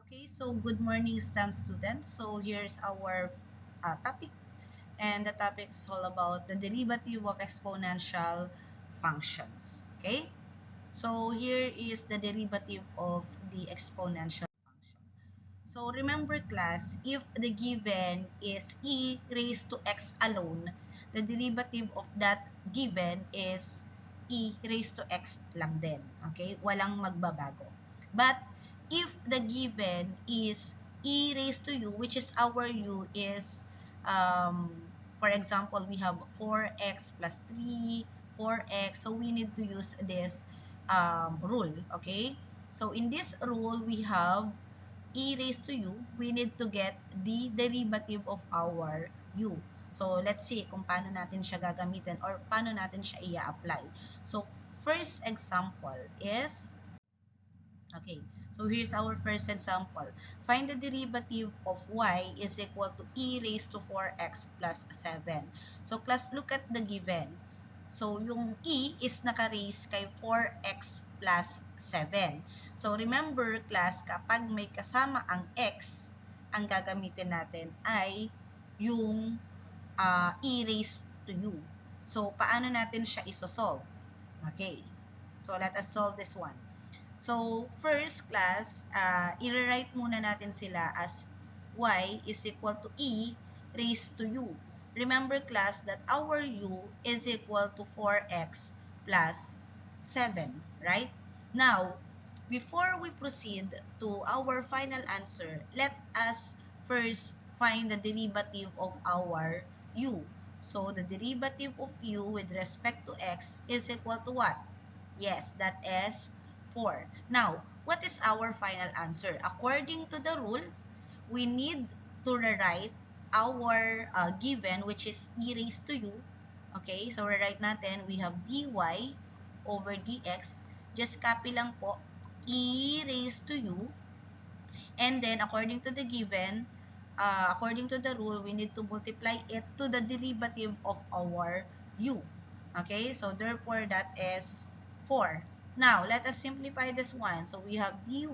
Okay, so good morning, STEM students. So here's our topic, and the topic is all about the derivative of exponential functions. Okay, so here is the derivative of the exponential function. So remember, class, if the given is e raised to x alone, the derivative of that given is e raised to x lang din. Okay, walang magbabago. But if the given is e raised to u, which is our u is, for example, we have 4x plus 3, 4x. So we need to use this rule. Okay, so in this rule, we have e raised to u, we need to get the derivative of our u. So, let's see kung paano natin siya gagamitin or paano natin siya i-apply. So, first example is, okay, so here's our first example. Find the derivative of y is equal to e raised to 4x plus 7. So, class, look at the given. So, yung e is naka-raise kay 4x plus 7. So, remember, class, kapag may kasama ang x, ang gagamitin natin ay yung e raised to u. So, paano natin siya isosolve? Okay. So, let us solve this one. So, first, class, i-rewrite muna natin sila as y is equal to e raised to u. Remember, class, that our u is equal to 4x plus 7, right? Now, before we proceed to our final answer, let us first find the derivative of our u. So, the derivative of u with respect to x is equal to what? Yes, that is 4. Now, what is our final answer? According to the rule, we need to rewrite our given, which is e raised to u. Okay, so rewrite natin, we have dy over dx. Just copy lang po, e raised to u. And then, according to the given, according to the rule, we need to multiply it to the derivative of our u. Okay, so therefore, that is 4. Now, let us simplify this one. So, we have dy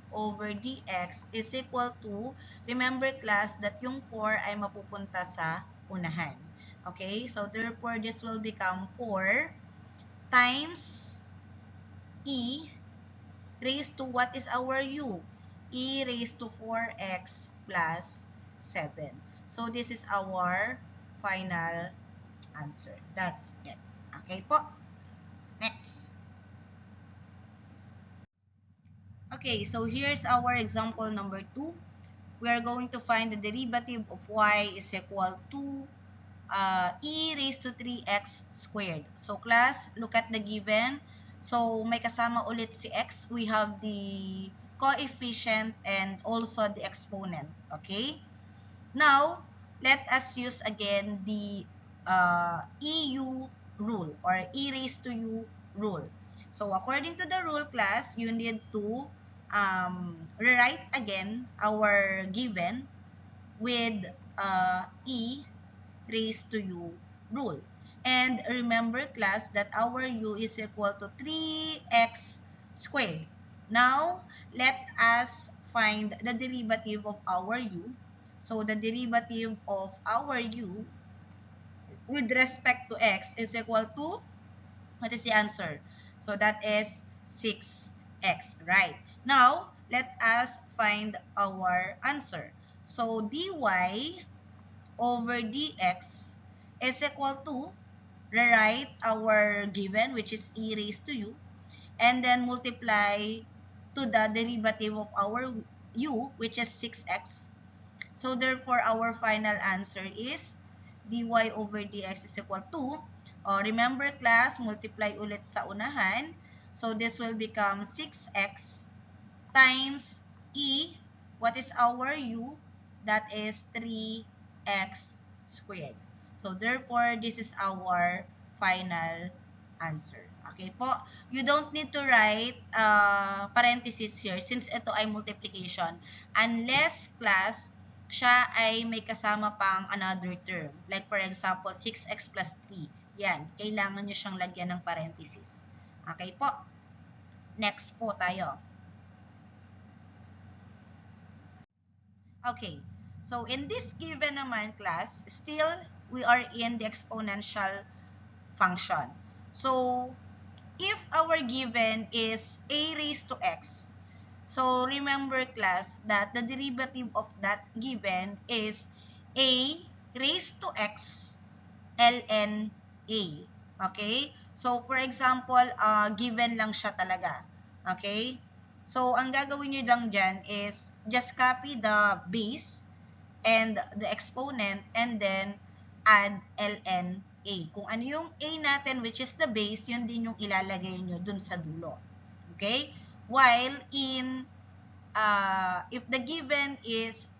over dx is equal to, remember, class, that yung 4 ay mapupunta sa unahan. Okay, so therefore, this will become 4 times e raised to what is our u? E raised to 4x plus 7. So, this is our final answer. That's it. Okay po. Next. Okay, so here's our example number 2. We are going to find the derivative of y is equal to e raised to 3x squared. So, class, look at the given. So, may kasama ulit si x. We have the coefficient and also the exponent. Okay? Now, let us use again the EU rule or e raised to u rule. So, according to the rule, class, you need to rewrite again our given with e raised to u rule. And remember, class, that our u is equal to 3x squared. Now, let us find the derivative of our u. So, the derivative of our u with respect to x is equal to, what is the answer? So, that is 6x, right? Now, let us find our answer. So, dy over dx is equal to, rewrite our given, which is e raised to u, and then multiply to the derivative of our u, which is 6x. So, therefore, our final answer is dy over dx is equal to, remember, class, multiply ulit sa unahan. So, this will become 6x times e, what is our u? That is 3x squared. So, therefore, this is our final answer. Okay po? You don't need to write parentheses here since ito ay multiplication unless, class, siya ay may kasama pang another term. Like, for example, 6x plus 3. Yan. Kailangan nyo siyang lagyan ng parentheses. Okay po? Next po tayo. Okay, so in this given naman class, still we are in the exponential function. So if our given is a raised to x, so remember class that the derivative of that given is a raised to x ln a. Okay? So for example, given lang siya talaga. Okay? So ang gagawin niyo lang dyan is just copy the base and the exponent and then add ln a. Kung ano yung a natin which is the base, yun din yung ilalagay nyo dun sa dulo. Okay? While in, if the given is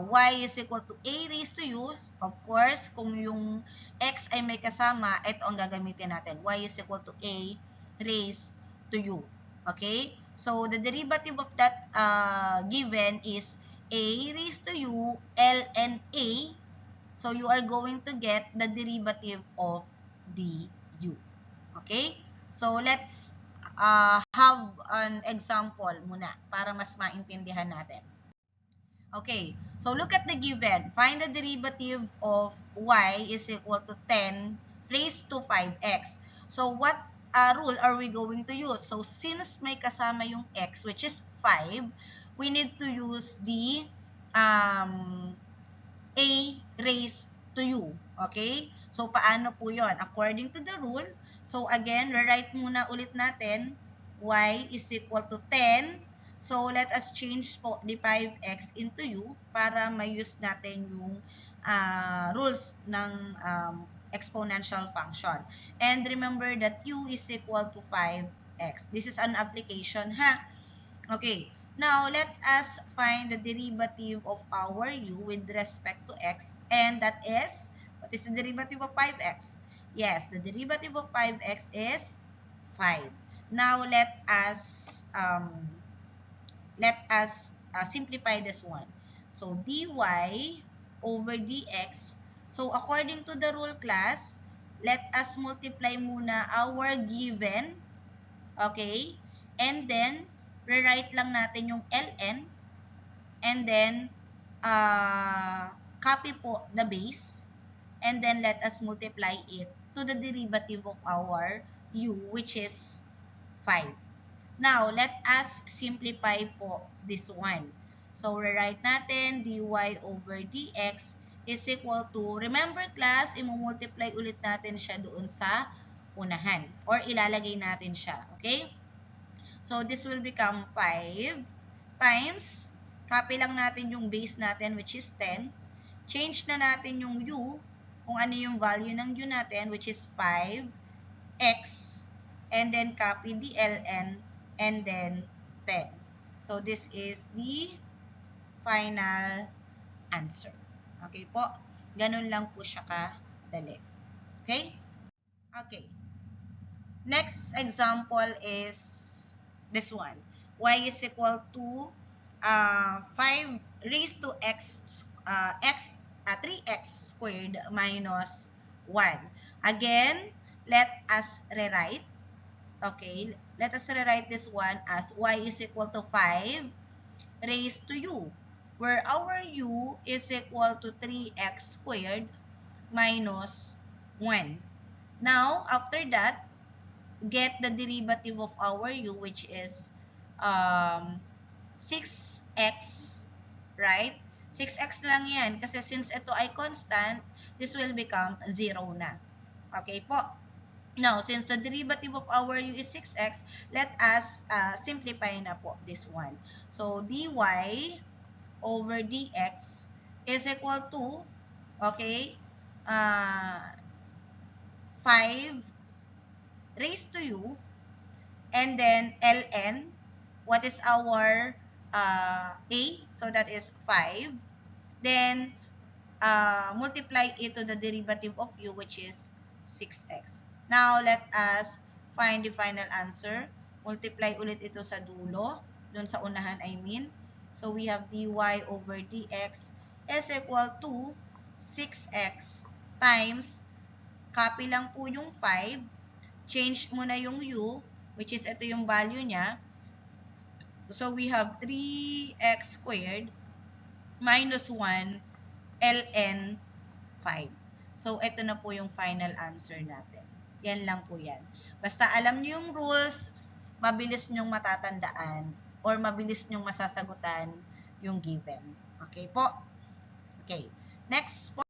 y is equal to a raised to u, of course, kung yung x ay may kasama, ito ang gagamitin natin. Y is equal to a raised to u. Okay? So, the derivative of that given is a raised to u ln a. So, you are going to get the derivative of du. Okay? So, let's have an example muna para mas maintindihan natin. Okay, so look at the given. Find the derivative of y is equal to 10 raised to 5x. So what rule are we going to use? So since may kasama yung x which is 5, we need to use the a raised to u. Okay? So paano po yon? According to the rule, so again, rewrite muna ulit natin y is equal to 10. So, let us change po the 5x into u para ma-use natin yung rules ng exponential function. And remember that u is equal to 5x. This is an application, ha? Okay. Now, let us find the derivative of our u with respect to x. And that is, what is the derivative of 5x? Yes, the derivative of 5x is 5. Now, let us simplify this one. So, dy over dx. So, according to the rule class, let us multiply muna our given. Okay? And then, rewrite lang natin yung ln. And then, copy po the base. And then, let us multiply it to the derivative of our u, which is 5. Now, let us simplify po this one. So, rewrite natin dy over dx is equal to, remember class, imumultiply ulit natin siya doon sa unahan. Or ilalagay natin siya. Okay? So, this will become 5 times, copy lang natin yung base natin which is 10. Change na natin yung u, kung ano yung value ng u natin which is 5x. And then, copy the ln and then 10. So, this is the final answer. Okay po? Ganun lang po siya kadali. Okay? Okay. Next example is this one. Y is equal to 5 raised to x, 3x squared minus 1. Again, let us rewrite. Okay, let us rewrite this one as y is equal to 5 raised to u, where our u is equal to 3x squared minus 1. Now, after that, get the derivative of our u, which is 6x, right? 6x lang yan, kasi since ito ay constant, this will become 0 na. Okay po? Now, since the derivative of our u is 6x, let us simplify na po this one. So, dy over dx is equal to, okay, 5 raised to u, and then ln, what is our a? So, that is 5. Then, multiply it to the derivative of u, which is 6x. Now, let us find the final answer. Multiply ulit ito sa dulo. Doon sa unahan, I mean. So, we have dy over dx is equal to 6x times, copy lang po yung 5, change mo na yung u, which is ito yung value niya. So, we have 3x squared minus 1 ln 5. So, ito na po yung final answer natin. Yan lang po yan. Basta alam nyo yung rules, mabilis nyong matatandaan or mabilis nyong masasagutan yung given. Okay po? Okay. Next